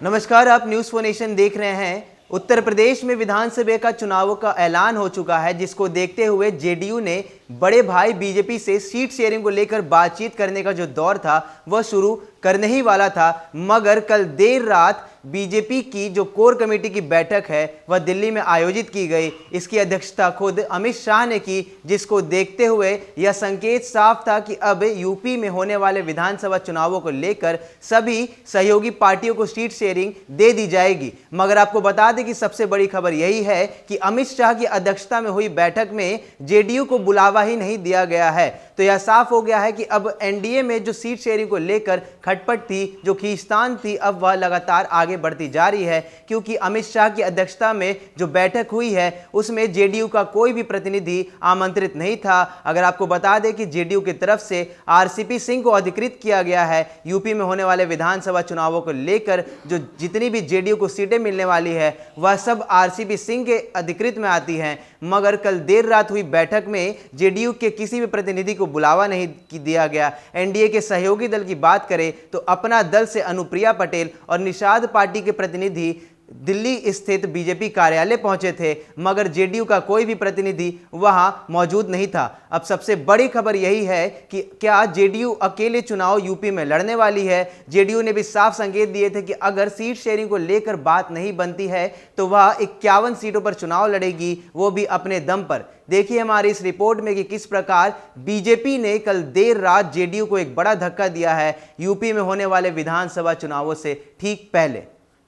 नमस्कार, आप news for nation देख रहे हैं। उत्तर प्रदेश में विधानसभा का चुनावों का ऐलान हो चुका है, जिसको देखते हुए जेडीयू ने बड़े भाई बीजेपी से सीट शेयरिंग को लेकर बातचीत करने का जो दौर था वह शुरू करने ही वाला था, मगर कल देर रात बीजेपी की जो कोर कमेटी की बैठक है वह दिल्ली में आयोजित की गई। इसकी अध्यक्षता खुद अमित शाह ने की, जिसको देखते हुए यह संकेत साफ था कि अब यूपी में होने वाले विधानसभा चुनावों को लेकर सभी सहयोगी पार्टियों को सीट शेयरिंग दे दी जाएगी। मगर आपको बता दें कि सबसे बड़ी खबर यही है कि अमित शाह की अध्यक्षता में हुई बैठक में जेडीयू को बुलावा ही नहीं दिया गया है। तो यह साफ हो गया है कि अब एनडीए में जो सीट शेयरिंग को लेकर खटपट थी, जो खींचतान थी, अब वह लगातार आगे बढ़ती जा रही है, क्योंकि अमित शाह की अध्यक्षता में जो बैठक हुई है उसमें जेडीयू का कोई भी प्रतिनिधि आमंत्रित नहीं था। अगर आपको बता दें कि जेडीयू की तरफ से आरसीपी सिंह को अधिकृत किया गया है यूपी में होने वाले विधानसभा चुनावों को लेकर, जो जितनी भी जेडीयू को सीटें मिलने वाली है वह सब आरसीपी सिंह के अधिकृत में आती हैं। मगर कल देर रात हुई बैठक में जेडीयू के किसी भी प्रतिनिधि को बुलावा नहीं दिया गया। एनडीए के सहयोगी दल की बात करें तो अपना दल से अनुप्रिया पटेल और निषाद पार्टी के प्रतिनिधि दिल्ली स्थित बीजेपी कार्यालय पहुंचे थे, मगर जेडीयू का कोई भी प्रतिनिधि वहां मौजूद नहीं था। अब सबसे बड़ी खबर यही है कि क्या जेडीयू अकेले चुनाव यूपी में लड़ने वाली है। जेडीयू ने भी साफ संकेत दिए थे कि अगर सीट शेयरिंग को लेकर बात नहीं बनती है तो वह 51 सीटों पर चुनाव लड़ेगी, वो भी अपने दम पर। देखिए हमारी इस रिपोर्ट में कि किस प्रकार बीजेपी ने कल देर रात जेडीयू को एक बड़ा धक्का दिया है यूपी में होने वाले विधानसभा चुनावों से ठीक पहले।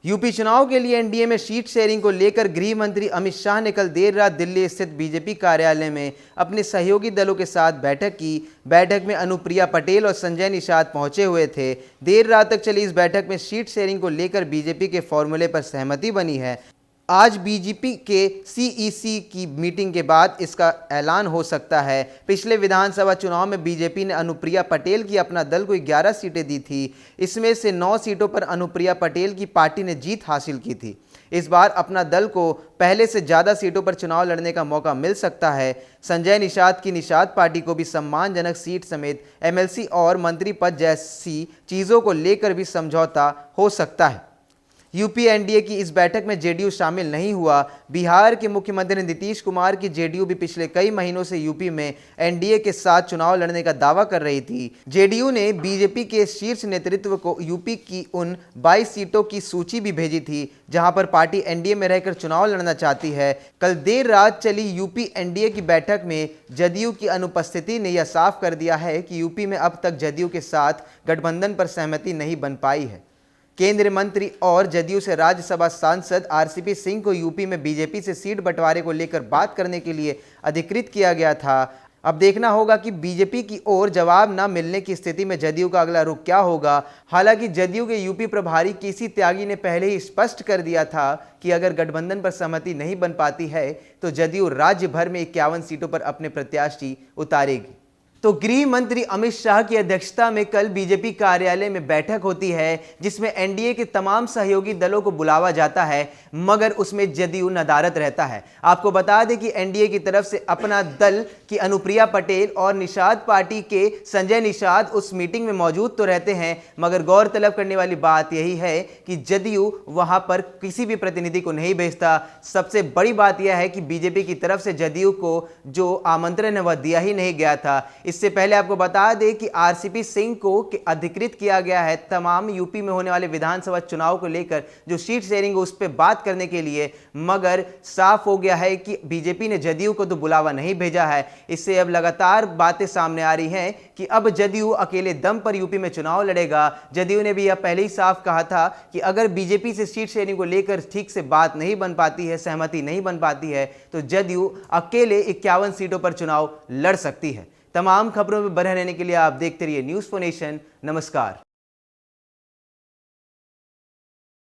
यूपी चुनाव के लिए एनडीए में सीट शेयरिंग को लेकर गृह मंत्री अमित शाह ने कल देर रात दिल्ली स्थित बीजेपी कार्यालय में अपने सहयोगी दलों के साथ बैठक की। बैठक में अनुप्रिया पटेल और संजय निषाद पहुंचे हुए थे। देर रात तक चली इस बैठक में सीट शेयरिंग को लेकर बीजेपी के फॉर्मूले पर सहमति बनी है। आज बीजेपी के सीईसी की मीटिंग के बाद इसका ऐलान हो सकता है। पिछले विधानसभा चुनाव में बीजेपी ने अनुप्रिया पटेल की अपना दल को 11 सीटें दी थी। इसमें से 9 सीटों पर अनुप्रिया पटेल की पार्टी ने जीत हासिल की थी। इस बार अपना दल को पहले से ज़्यादा सीटों पर चुनाव लड़ने का मौका मिल सकता है। संजय निषाद की निषाद पार्टी को भी सम्मानजनक सीट समेत एमएलसी और मंत्री पद जैसी चीज़ों को लेकर भी समझौता हो सकता है। यूपी एनडीए की इस बैठक में जेडीयू शामिल नहीं हुआ। बिहार के मुख्यमंत्री नीतीश कुमार की जेडीयू भी पिछले कई महीनों से यूपी में एनडीए के साथ चुनाव लड़ने का दावा कर रही थी। जेडीयू ने बीजेपी के शीर्ष नेतृत्व को यूपी की उन 22 सीटों की सूची भी भेजी थी जहां पर पार्टी एनडीए में रहकर चुनाव लड़ना चाहती है। कल देर रात चली यूपी एनडीए की बैठक में जदयू की अनुपस्थिति ने यह साफ कर दिया है कि यूपी में अब तक जदयू के साथ गठबंधन पर सहमति नहीं बन पाई है। केंद्रीय मंत्री और जदयू से राज्यसभा सांसद आरसीपी सिंह को यूपी में बीजेपी से सीट बंटवारे को लेकर बात करने के लिए अधिकृत किया गया था। अब देखना होगा कि बीजेपी की ओर जवाब न मिलने की स्थिति में जदयू का अगला रुख क्या होगा। हालांकि जदयू के यूपी प्रभारी केसी त्यागी ने पहले ही स्पष्ट कर दिया था कि अगर गठबंधन पर सहमति नहीं बन पाती है तो जदयू राज्य भर में 51 सीटों पर अपने प्रत्याशी उतारेगी। तो गृह मंत्री अमित शाह की अध्यक्षता में कल बीजेपी कार्यालय में बैठक होती है, जिसमें एनडीए के तमाम सहयोगी दलों को बुलावा जाता है, मगर उसमें जदयू नदारद रहता है। आपको बता दें कि एनडीए की तरफ से अपना दल की अनुप्रिया पटेल और निषाद पार्टी के संजय निषाद उस मीटिंग में मौजूद तो रहते हैं, मगर गौरतलब करने वाली बात यही है कि जदयू वहां पर किसी भी प्रतिनिधि को नहीं भेजता। सबसे बड़ी बात यह है कि बीजेपी की तरफ से जदयू को जो आमंत्रण है वह दिया ही नहीं गया था। इससे पहले आपको बता दें कि आरसीपी सिंह को अधिकृत किया गया है तमाम यूपी में होने वाले विधानसभा चुनाव को लेकर जो सीट शेयरिंग उस पर बात करने के लिए, मगर साफ हो गया है कि बीजेपी ने जदयू को तो बुलावा नहीं भेजा है। इससे अब लगातार बातें सामने आ रही हैं कि अब जदयू अकेले दम पर यूपी में चुनाव लड़ेगा। जदयू ने भी यह पहले ही साफ कहा था कि अगर बीजेपी से सीट शेयरिंग को लेकर ठीक से बात नहीं बन पाती है, सहमति नहीं बन पाती है, तो जदयू अकेले 51 सीटों पर चुनाव लड़ सकती है। तमाम खबरों में बने रहने के लिए आप देखते रहिए न्यूज़ फॉर नेशन। नमस्कार।